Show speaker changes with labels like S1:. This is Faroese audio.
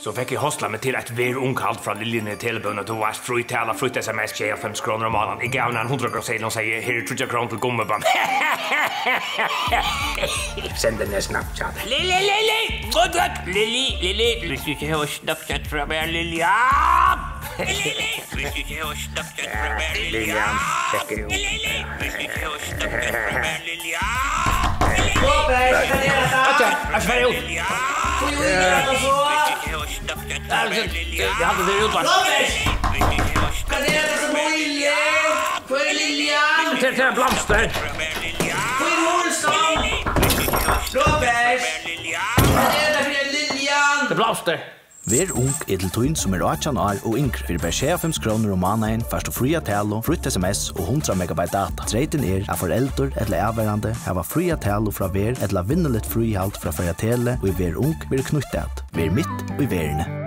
S1: Så fick jag hostla mig till ett ver ungkalt från Liljen Telebön och då var fru tala frukt sms 5 kronor om månaden. Jag gav en 100 kronor och säger här är 30 kronor till gummiband. Sänd den här Snapchat. Lili! Gott! Lili! Visst du inte har Snapchat från mig, Lilian? Lili! Visst du inte har Snapchat från mig, Lilian? Lili! Visst du inte har Snapchat från mig, Lilian?
S2: Robert, vad är det här?
S1: Jag ska ut. Jag hade det ut.
S2: Robert! Vad är det som är Liljan? Vad är Liljan?
S1: Det är blomster.
S2: Vad är Målsson? Robert! Vad är det för Liljan?
S1: Det är blomster.
S3: Ver ung edeltøyn som 18 år og yngre for bare 5 kroner om måneden først og fria tale, fritt sms og 100 megabyte data. Treiten at foreldre eller avværende har fria tale fra ver eller vinnelig frihalt fra fria tele og i ver ung vil knyttet. Ver midt og i verene.